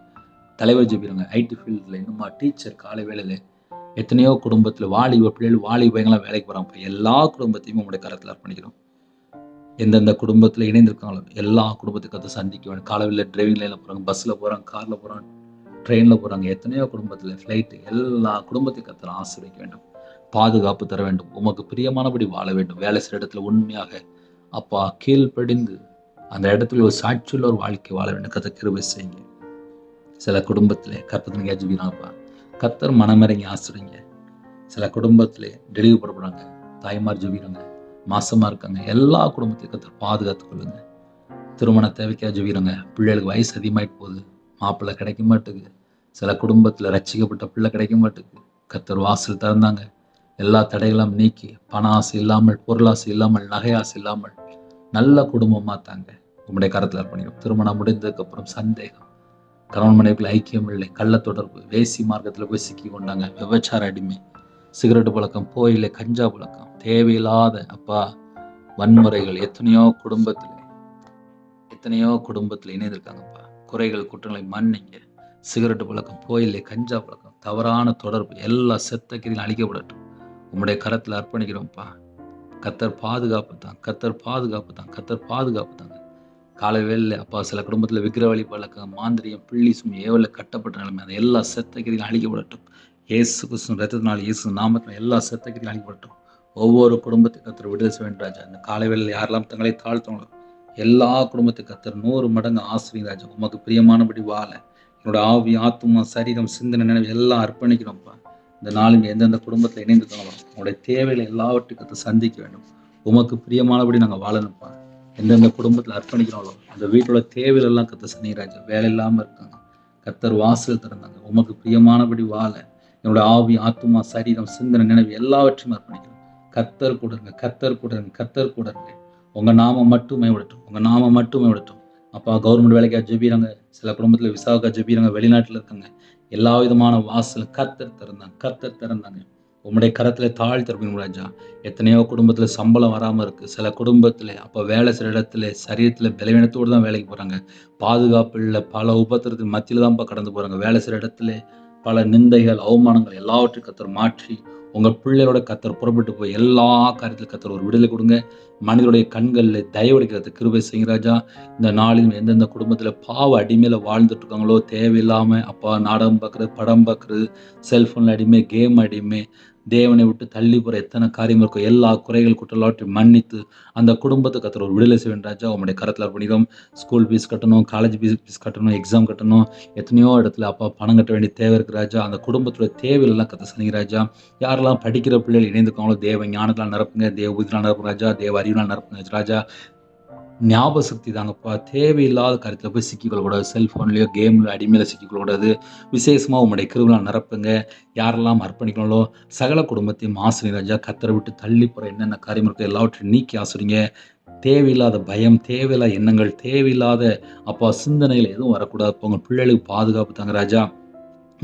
தலைவர் ஜெபிக்கிறாங்க, ஐடி ஃபீல்டில் இன்னுமா டீச்சர் காலை வேளையில் எத்தனையோ குடும்பத்தில் வாலிப பிள்ளைகள் வாலிபங்களாம் வேலைக்கு போகிறாங்க. எல்லா குடும்பத்தையும் உங்களுடைய கரத்தில் அர்ப்பணிக்கிறோம். எந்தெந்த குடும்பத்தில் இணைந்திருக்காங்களோ எல்லா குடும்பத்துக்கு அதை சந்திக்க வேண்டும். காலையில் டிரைவிங் லைனில் போகிறாங்க, பஸ்ஸில் போகிறாங்க, காரில் போகிறாங்க, ட்ரெயினில் போகிறாங்க, எத்தனையோ குடும்பத்தில் ஃப்ளைட்டு, எல்லா குடும்பத்துக்கு கர்த்தர் ஆசீர்வதிக்க வேண்டும். பாதுகாப்பு தர வேண்டும். உமக்கு பிரியமானபடி வாழ வேண்டும். வேலை செய்கிற இடத்துல உண்மையாக அப்பா கீழ்ப்படிந்து அந்த இடத்துல ஒரு சாட்சியுள்ள ஒரு வாழ்க்கை வாழ வேண்டும். கர்த்தர் கிருபை செய்யுங்க. சில குடும்பத்தில் கர்த்தர் ஜெபிக்கிறாங்கப்பா, கர்த்தர் மனமிறங்கி ஆசிரியங்க. சில குடும்பத்தில் டெலிவரி போடப்படுறாங்க, தாய்மார் ஜெபிக்கிறாங்க, மாசமா இருக்காங்க. எல்லா குடும்பத்தையும் கர்த்தர் பாதுகாத்து கொள்ளுங்க. திருமண தேவைக்காக ஜெபிக்கிறாங்க, பிள்ளைகளுக்கு வயசு அதிகமாயிட்டு போகுது, மாப்பிள்ளை கிடைக்க மாட்டேங்குது. சில குடும்பத்தில் ரட்சிக்கப்பட்ட பிள்ளை கிடைக்க மாட்டேங்குது. கர்த்தர் வாசல் திறந்தாங்க. எல்லா தடைகளும் நீக்கி பண ஆசை இல்லாமல், பொருளாசை இல்லாமல், நகை ஆசை இல்லாமல் நல்ல குடும்பமாக தாங்க உங்களுடைய கரத்தில் அர்ப்பணிக்கும். திருமணம் முடிந்ததுக்கு அப்புறம் சந்தேகம், கணவன் மனைவிக்குள்ள ஐக்கியம் இல்லை, கள்ள தொடர்பு, வேசி மார்க்கத்தில் போய் சிக்கி கொண்டாங்க, விபச்சார அடிமை, சிகரெட்டு பழக்கம், போயிலை, கஞ்சா பழக்கம், தேவையில்லாத அப்பா வன்முறைகள் எத்தனையோ குடும்பத்தில் இணைந்திருக்காங்கப்பா. குறைகள் குற்றங்களை மன்னிங்க. சிகரெட்டு பழக்கம், போயிலை, கஞ்சா பழக்கம், தவறான தொடர்பு எல்லா செத்தக்கிரியும் அழிக்கப்படட்டும். உங்களுடைய கரத்தில் அர்ப்பணிக்கிறோம்ப்பா. கர்த்தர் பாதுகாப்பு தான், கர்த்தர் பாதுகாப்பு தான், கர்த்தர் பாதுகாப்பு தாங்க. காலை வேளையில் அப்பா சில குடும்பத்தில் விக்கிரவழி பழக்கம், மாந்திரியம், பிள்ளி சுமி, ஏவலில் கட்டப்பட்ட நிலைமை அந்த எல்லா செத்தக்கிரியும் அழிக்கப்படட்டும். இயேசு கிறிஸ்து ரத்தத்தினால், இயேசு நாமத்தினால் எல்லா செத்தக்கிரியும் அழிக்கப்படட்டும். ஒவ்வொரு குடும்பத்துக்கு கர்த்தர் விடுதலை செய்ய வேண்டும் ராஜா. இந்த காலை வேளையில் யாரெல்லாம் தங்களை தாழ்த்தவங்களோ எல்லா குடும்பத்துக்கு கர்த்தர் 100 மடங்கு ஆசீர்வதிங்க ராஜா. உமக்கு பிரியமானபடி வாழ என்னோட ஆவி, ஆத்துமா, சரீரம், சிந்தனை, நினைவு எல்லாம் அர்ப்பணிக்கிறோம்ப்பா. இந்த நாளும் எந்தெந்த குடும்பத்தில் இணைந்துருக்காங்களோ உங்களுடைய தேவைகளை எல்லாவற்றுக்கு சந்திக்க வேண்டும். உமக்கு பிரியமானபடி நாங்கள் வாழணும்ப்பா. எந்தெந்த குடும்பத்தில் அர்ப்பணிக்கிறாங்களோ அந்த வீட்டோட தேவைகள் எல்லாம் கர்த்தர் சனிராஜா. வேலை இல்லாமல் இருக்காங்க, கர்த்தர் வாசல் திறந்தாங்க. உமக்கு பிரியமானபடி வாழ என்னோட ஆவி, ஆத்துமா, சரீரம், சிந்தனை, நினைவு எல்லாவற்றையும் அர்ப்பணிக்கிறோம். கர்த்தர் கூட இருங்க, கர்த்தர் கூட இருங்க, கர்த்தர் கூட இருங்க. உங்கள் நாமம் மட்டுமே விடட்டும், உங்கள் நாமம் மட்டுமே விடட்டும். அப்பா கவர்மெண்ட் வேலைக்காக ஜெபிக்கிறாங்க, சில குடும்பத்தில் விசாவுக்காக ஜெபிக்கிறாங்க, வெளிநாட்டில் இருக்காங்க. எல்லா விதமான வாசல் கர்த்தர் திறந்தாங்க. உம்முடைய கரத்தில் தாழ்த்திருப்பீங்க ராஜா. எத்தனையோ குடும்பத்தில் சம்பளம் வராமல் இருக்குது. சில குடும்பத்தில் அப்போ வேலை செய்கிற இடத்துல சரீரத்தில் பலவீனத்தோடு தான் வேலைக்கு போகிறாங்க. பாதுகாப்பு இல்லை, பல உபத்திரத்தின் மத்தியில் தான்ப்பா கடந்து போகிறாங்க. வேலை செய்கிற இடத்துல பல நிந்தைகள், அவமானங்கள் எல்லாவற்றையும் கர்த்தர் மாற்றி உங்கள் பிள்ளையோட கர்த்தர் புறப்பட்டு போய் எல்லா காரியத்திலும் கர்த்தர் ஒரு விடுதலை கொடுங்க. மனிதனுடைய கண்களில் தயவடைக்கிறது கிருபை செய்யுங்க ராஜா. இந்த நாளில் எந்தெந்த குடும்பத்தில் பாவ அடிமையில் வாழ்ந்துட்டு இருக்காங்களோ, தேவையில்லாமல் அப்பா நாடகம் பார்க்குறது, படம் பார்க்குறது, செல்ஃபோனில் அடிமை, கேம் அடிமை, தேவனை விட்டு தள்ளி போகிற எத்தனை காரியம் இருக்கும் எல்லா குறைகள் குற்றலாற்றையும் மன்னித்து அந்த குடும்பத்துக்கு கர்த்தர் ஒரு விடுதலை செய்ய ராஜா. உங்களுடைய கரத்தில் அர்ப்பணிக்கிறோம். ஸ்கூல் ஃபீஸ் கட்டணும், காலேஜ் ஃபீஸ் கட்டணும், எக்ஸாம் கட்டணும், எத்தனையோ இடத்துல அப்பா பணம் கட்ட வேண்டிய தேவை இருக்கு ராஜா. அந்த குடும்பத்தோட தேவையெல்லாம் கர்த்தர் சனிங்க ராஜா. யாரெல்லாம் படிக்கிற பிள்ளைகள் இணைந்துக்காங்களோ தேவ ஞானத்தால் நிரப்புங்க, தேவ புத்தியால் நிரப்புங்க ராஜா, தேவ அறிவினால் நிரப்புங்க ராஜா. ஞாபக சக்தி தாங்கப்பா. தேவையில்லாத காரியத்தில் போய் சிக்கிக்கொள்ளக்கூடாது. செல்ஃபோன்லேயோ கேம்லையோ அடிமையில் சிக்கிக்கொள்ளக்கூடாது. விசேஷமாக உங்களுடைய கிருபையால் நிரப்புங்க. யாரெல்லாம் அர்ப்பணிக்கணுங்களோ சகல குடும்பத்தையும் ஆசிரியர் ராஜா. கர்த்தரை விட்டு தள்ளி போகிற என்னென்ன காரியம் இருக்கோ எல்லாவற்றையும் நீக்கி ஆசிரிங்க. தேவையில்லாத பயம், தேவையில்லாத எண்ணங்கள், தேவையில்லாத அப்பா சிந்தனைகள் எதுவும் வரக்கூடாது. உங்கள் பிள்ளைகளுக்கு பாதுகாப்பு தாங்க ராஜா.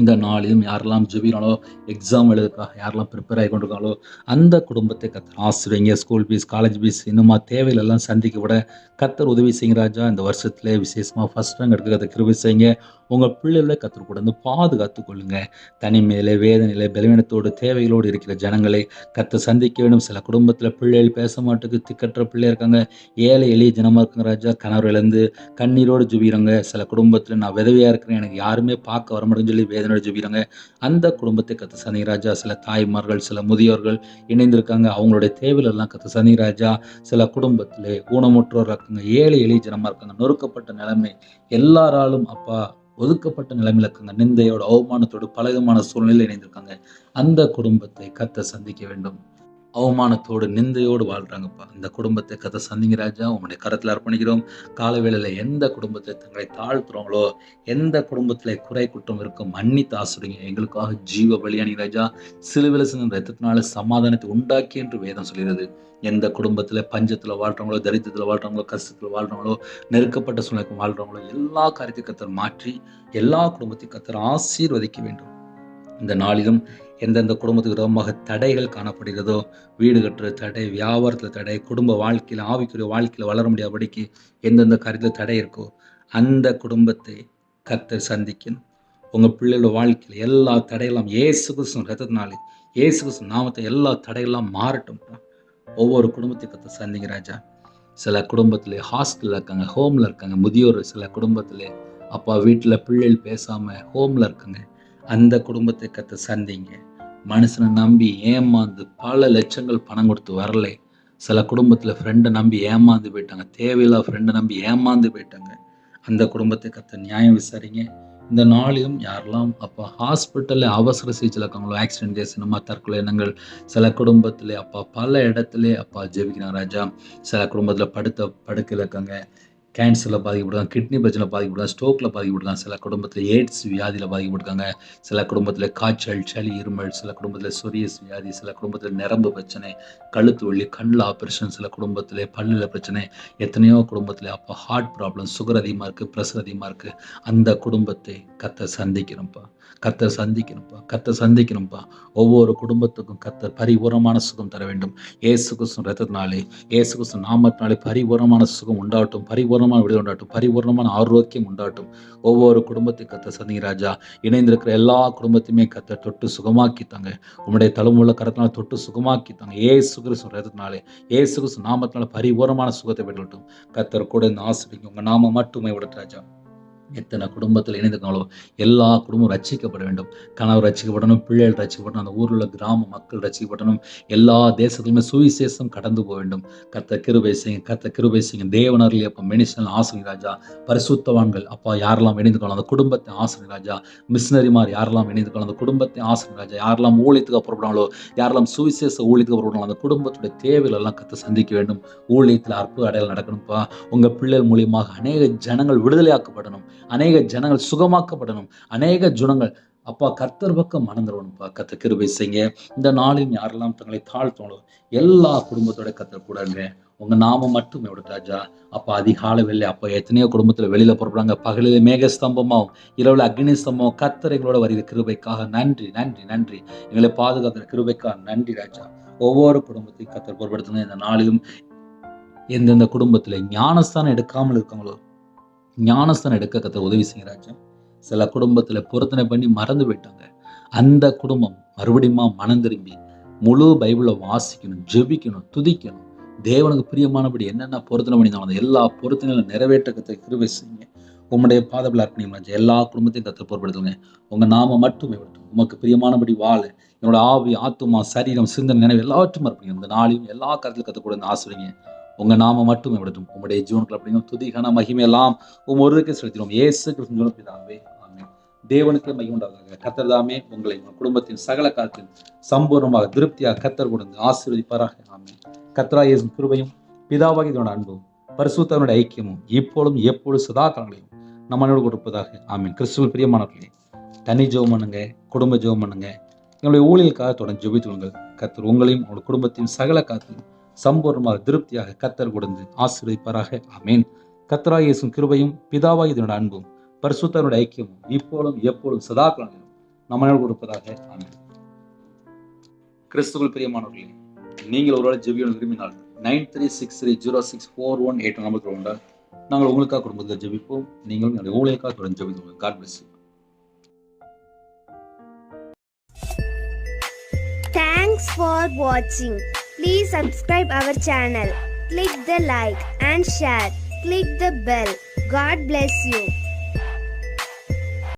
இந்த நாளிலும் யாரெல்லாம் ஜெபிக்கிறாங்களோ, எக்ஸாம் எழுதுறதுக்காக யாரெல்லாம் ப்ரிப்பேர் ஆகி கொண்டிருக்காங்களோ, அந்த குடும்பத்தை கர்த்தர் ஆசீர்வதிங்க. ஸ்கூல் ஃபீஸ், காலேஜ் ஃபீஸ் இன்னுமா தேவைகள் எல்லாம் சந்திக்க விட கர்த்தர் உதவி செய்யுங்க ராஜா. இந்த வருஷத்திலே விசேஷமா ஃபர்ஸ்ட் ரேங்க் எடுக்க கர்த்தர் கிருபை செய்யுங்க. உங்க பிள்ளைகளை கர்த்தர் கூட இருந்து பாதுகாத்துக் கொள்ளுங்க. தனிமையிலே, வேதனையிலே, பலவீனத்தோடு, தேவைகளோடு இருக்கிற ஜனங்களை கர்த்தர் சந்திக்க வேண்டும். சில குடும்பத்தில் பிள்ளைகள் பேச மாட்டுக்கு திக்கற்ற பிள்ளை இருக்காங்க. ஏழை எளிய ஜனமா இருக்காங்க ராஜா. கணவர் இழந்து கண்ணீரோடு ஜெபிக்கிறாங்க. சில குடும்பத்தில் நான் விதவையா இருக்கிறேன், எனக்கு யாருமே பார்க்க வர மாட்டேன்னு சொல்லி வேதனையோடு ஜெபிக்கிறாங்க. அந்த குடும்பத்தை கர்த்தர் சந்திங்க ராஜா. சில தாய்மார்கள், சில முதியோர்கள் இணைந்திருக்காங்க. அவங்களுடைய தேவைகள் எல்லாம் கர்த்தர் சந்திங்க ராஜா. சில குடும்பத்திலே ஊனமுற்றோர் இருக்காங்க, ஏழை எளிய ஜனமா இருக்காங்க, நொறுக்கப்பட்ட நிலைமை, எல்லாராலும் அப்பா ஒதுக்கப்பட்ட நிலைமையில இருக்காங்க, நிந்தையோட அவமானத்தோடு பலவிதமான சூழ்நிலையில் இணைந்திருக்காங்க. அந்த குடும்பத்தை கர்த்தர் சந்திக்க வேண்டும். அவமானத்தோடு நிந்தையோடு வாழ்றாங்கப்பா. இந்த குடும்பத்தை கர்த்தர் சந்திங்க ராஜா. உங்களுடைய கரத்தில் அர்ப்பணிக்கிறோம். காலை வேளையில எந்த குடும்பத்தில் தங்களை தாழ்த்துறவங்களோ, எந்த குடும்பத்தில் குறை குற்றம் இருக்கும் மன்னித்து ஆசிரியங்க. எங்களுக்காக ஜீவ பலியானி ராஜா. சிலுவையில் சிந்தின ரத்தத்தினால சமாதானத்தை உண்டாக்கி என்று வேதம் சொல்கிறது. எந்த குடும்பத்தில் பஞ்சத்தில் வாழ்றவங்களோ, தரித்திரத்தில் வாழ்றவங்களோ, கஷ்டத்தில் வாழ்றவங்களோ, நெருக்கப்பட்ட சூழ்நிலைக்கு வாழ்றவங்களோ, எல்லா காரியத்தையும் கர்த்தர் மாற்றி எல்லா குடும்பத்தையும் கர்த்தர் ஆசீர்வதிக்க வேண்டும். இந்த நாளிலும் எந்தெந்த குடும்பத்துக்கு விரோதமாக தடைகள் காணப்படுகிறதோ, வீடு கட்டுற தடை, வியாபாரத்தில் தடை, குடும்ப வாழ்க்கையில், ஆவிக்குரிய வாழ்க்கையில் வளர முடியாதபடிக்கு எந்தெந்த காரியத்தில் தடை இருக்கோ, அந்த குடும்பத்தை கர்த்தர் சந்திக்கணும். உங்கள் பிள்ளைகளோட வாழ்க்கையில் எல்லா தடையெல்லாம் இயேசு கிறிஸ்து ரத்தத்தினாலே, இயேசு கிறிஸ்து நாமத்தை எல்லா தடையெல்லாம் மாறட்டும். ஒவ்வொரு குடும்பத்தையும் கர்த்தர் சந்திங்க ராஜா. சில குடும்பத்திலே ஹாஸ்டலில் இருக்காங்க, ஹோமில் இருக்காங்க, முதியோர் சில குடும்பத்திலே அப்பா வீட்டில் பிள்ளைகள் பேசாமல் ஹோமில் இருக்காங்க. அந்த குடும்பத்தை கர்த்தர் சந்திங்க. மனுஷனை நம்பி ஏமாந்து பல லட்சங்கள் பணம் கொடுத்து வரலை. சில குடும்பத்தில் ஃப்ரெண்டை நம்பி ஏமாந்து போயிட்டாங்க, தேவையில்லா ஃப்ரெண்டை நம்பி ஏமாந்து போயிட்டாங்க. அந்த குடும்பத்தை கர்த்தர் நியாயம் விசாரிங்க. இந்த நாளிலும் யாரெல்லாம் அப்பா ஹாஸ்பிட்டலில் அவசர சிகிச்சையில் இருக்காங்களோ, ஆக்சிடென்ட் கேஸ், நம்ம தற்கொலை எண்ணங்கள், சில குடும்பத்திலே அப்பா பல இடத்துல அப்பா ஜெபிக்கிறாங்க ராஜா. சில குடும்பத்தில் படுக்கையில் இருக்காங்க, கேன்சரில் பாதிக்கப்படுறாங்க, கிட்னி பிரச்சனை பாதிக்கப்படுறாங்க, ஸ்ட்ரோக்கில் பாதிக்கப்படுறாங்க. சில குடும்பத்தில் எய்ட்ஸ் வியாதியில் பாதிக்கப்பட்டிருக்காங்க. சில குடும்பத்தில் காய்ச்சல், சளி, இருமல், சில குடும்பத்தில் சொரியஸ் வியாதி, சில குடும்பத்தில் நரம்பு பிரச்சனை, கழுத்து வலி, கண்ணில் ஆப்ரேஷன், சில குடும்பத்தில் பல்லில் பிரச்சனை, எத்தனையோ குடும்பத்தில் அப்போ ஹார்ட் ப்ராப்ளம், சுகர் அதிகமாக இருக்குது, ப்ரெஷர் அதிகமாக இருக்குது. அந்த குடும்பத்தை கர்த்தர் சந்திக்கணும்ப்பா. கர்த்தர் சந்திக்கணும்ப்பா. கர்த்தர் சந்திக்கணும்ப்பா. ஒவ்வொரு குடும்பத்துக்கும் கர்த்தர் பரிபூரணமான சுகம் தர வேண்டும். இயேசு கிறிஸ்து ரத்தத்தினாலே, இயேசு கிறிஸ்து நாமத்தினாலே பரிபூரணமான சுகம் உண்டாகட்டும், பரிபூரணமான விடுதலை உண்டாகட்டும், பரிபூரணமான ஆரோக்கியம் உண்டாகட்டும். ஒவ்வொரு குடும்பத்தையும் கர்த்தர் சந்திங்க ராஜா. இணைந்திருக்கிற எல்லா குடும்பத்தையுமே கர்த்தர் தொட்டு சுகமாக்கித்தாங்க. உங்களுடைய தழும்புள்ள கரத்தினால தொட்டு சுகமாக்கித்தாங்க. இயேசு கிறிஸ்து ரத்தத்தினாலே, இயேசு கிறிஸ்து நாமத்தினால பரிபூரணமான சுகத்தை பெறட்டும். கர்த்தர் கூட இந்த ஆசீர்வதிங்க. உங்க நாம மட்டுமே விடட்டும் ராஜா. எத்தனை குடும்பத்தில் இணைந்திருக்காங்களோ எல்லா குடும்பம் ரட்சிக்கப்பட வேண்டும். கணவர் ரட்சிக்கப்படணும், பிள்ளைகள் ரட்சிக்கப்படணும், அந்த ஊரில் உள்ள கிராம மக்கள் ரட்சிக்கப்படணும். எல்லா தேசத்திலுமே சுவிசேஷம் கடந்து போக வேண்டும். கர்த்தர் கிருபை செய்யுங்க. கர்த்தர் கிருபை செய்யுங்க. தேவனர்லி அப்பா மெனிஷன் ஆசிரியர் ராஜா. பரிசுத்தவான்கள் அப்பா யாரெல்லாம் இணைந்துக்கலாம் அந்த குடும்பத்தை ஆசிரியர் ராஜா. மிஷினரிமார் யாரெல்லாம் இணைந்துக்கலாம் அந்த குடும்பத்தை ஆசிரியர் ராஜா. யாரெல்லாம் ஊழியத்துக்கு அப்புறப்படுறாங்களோ, யாரெல்லாம் சுவிசேஷ ஊழியத்துக்கு அப்புறப்படுறாங்களோ, அந்த குடும்பத்துடைய தேவைகள் எல்லாம் கர்த்தர் சந்திக்க வேண்டும். ஊழியத்தில் அற்புத அடையாளம் நடக்கணும்ப்பா. உங்கள் பிள்ளைகள் மூலியமாக அநேக ஜனங்கள் விடுதலையாக்கப்படணும், அநேக ஜனங்கள் சுகமாக்கப்படணும், அநேக ஜனங்கள் அப்பா கர்த்தர் பக்கம் மனம் திரும்பணும்ப்பா. கர்த்தர் கிருபை செய்யுங்க. இந்த நாளில் யாரெல்லாம் தங்களை தாழ்த்தோங்களோ எல்லா குடும்பத்தோட கர்த்தர் கூட இருங்க. உங்க நாம மட்டுமே விட ராஜா. அப்பா அதிகாலை வெளியே அப்பா எத்தனையோ குடும்பத்துல வெளியில புறப்படுறாங்க. பகலில் மேக ஸ்தம்பமாவும் இரவுல அக்னி ஸ்தம்பம். கர்த்தர் எங்களோட வருகிற கிருபைக்காக நன்றி, நன்றி, நன்றி. எங்களை பாதுகாக்கிற கிருபைக்காக நன்றி ராஜா. ஒவ்வொரு குடும்பத்தையும் கர்த்தர் பொறுப்படுத்துங்க. இந்த நாளிலும் எந்தெந்த குடும்பத்துல ஞானஸ்தானம் எடுக்காமல் இருக்காங்களோ ஞானஸ்தானம் எடுக்க கர்த்தர் உதவி செய்யுங்க ராஜா. சில குடும்பத்துல பொருத்தனை பண்ணி மறந்து போயிட்டாங்க. அந்த குடும்பம் மறுபடியும் மனம் திரும்பி முழு பைபிளை வாசிக்கணும், ஜெபிக்கணும், துதிக்கணும். தேவனுக்கு பிரியமானபடி என்னென்ன பொருத்தனை பண்ணியிருந்தாலும் அந்த எல்லா பொருத்தனைகளும் நிறைவேற்ற கர்த்தர் கிருபை செய்யுங்க. உம்முடைய பாதபில் அர்ப்பணியும் ராஜா. எல்லா குடும்பத்தையும் கர்த்தர் பொறுப்படுத்துங்க. உங்க நாம மட்டுமே விட்டும் உமக்கு பிரியமானபடி வாழ என்னோட ஆவி, ஆத்துமா, சரீரம், சிந்தனை, நினைவு எல்லாவற்றும் அர்ப்பணியும். இந்த நாளையும் எல்லா காலத்திலும் கற்றுக் கொடுங்க ஆசிரியங்க. உங்க நாம மட்டுமே விடட்டும். உங்களுடைய ஜீவனுக்கு அப்படிங்க துதிகான மகிமை எல்லாம் ஒருவருக்கே செலுத்தினோம். இயேசு கிறிஸ்து பிதாவே ஆமென். தேவனுக்கே மகிமை உண்டாகுக. கர்த்தர் தாமே உங்களை உங்கள் குடும்பத்தின் சகல காலத்தில் சம்பூர்ணமாக திருப்தியாக கர்த்தர் கொடுத்து ஆசீர்வதிப்பாராக. ஆமென். கர்த்தராகிய இயேசுவின் கிருபையும் பிதாவாகிய தேவனுடைய அன்பும் பரிசுத்தவனுடைய ஐக்கியமும் இப்பொழுதும் எப்பொழுது சதா காலங்களிலும் நம்மளோடு கொடுப்பதாக. ஆமென். கிறிஸ்துவில் பிரியமானவர்களே, தனி ஜெபம் பண்ணுங்க, குடும்ப ஜெபம் பண்ணுங்க. எங்களுடைய ஊழியர்களுக்காக தொடர்ந்து ஜெபித்துக் கொள்ளுங்கள். கர்த்தர் உங்களையும் உங்கள் குடும்பத்தின் சகல காலத்திலும் சம்பூர்ணமாக திருப்தியாக கர்த்தர் கொடுத்து ஆசீர்வதிப்பாராக. ஆமென். கர்த்தராகிய இயேசுவின் கிருபையும் பிதாவாகிய தேவனுடைய அன்பும் பரிசுத்தவனுடைய ஐக்கியமும் இப்பொழுதும் எப்பொழுதும் சதா காலங்களிலும் நம்ம கொடுப்பதாக. ஆமென். கிறிஸ்துவுக்குள் பிரியமானவர்களே, நீங்கள் ஒருவேளை ஜெபிக்க விரும்பினால் 9363064181 நம்பருக்கு உண்டா நாங்கள் உங்களுக்காக குடும்பத்தில் ஜெபிப்போம். நீங்களும் என்னுடைய ஊழியக்காக தொடர்ந்து ஜெபிப்போம். God bless you. Thanks for watching. Please subscribe our channel. Click the like and share. Click the bell. God bless you.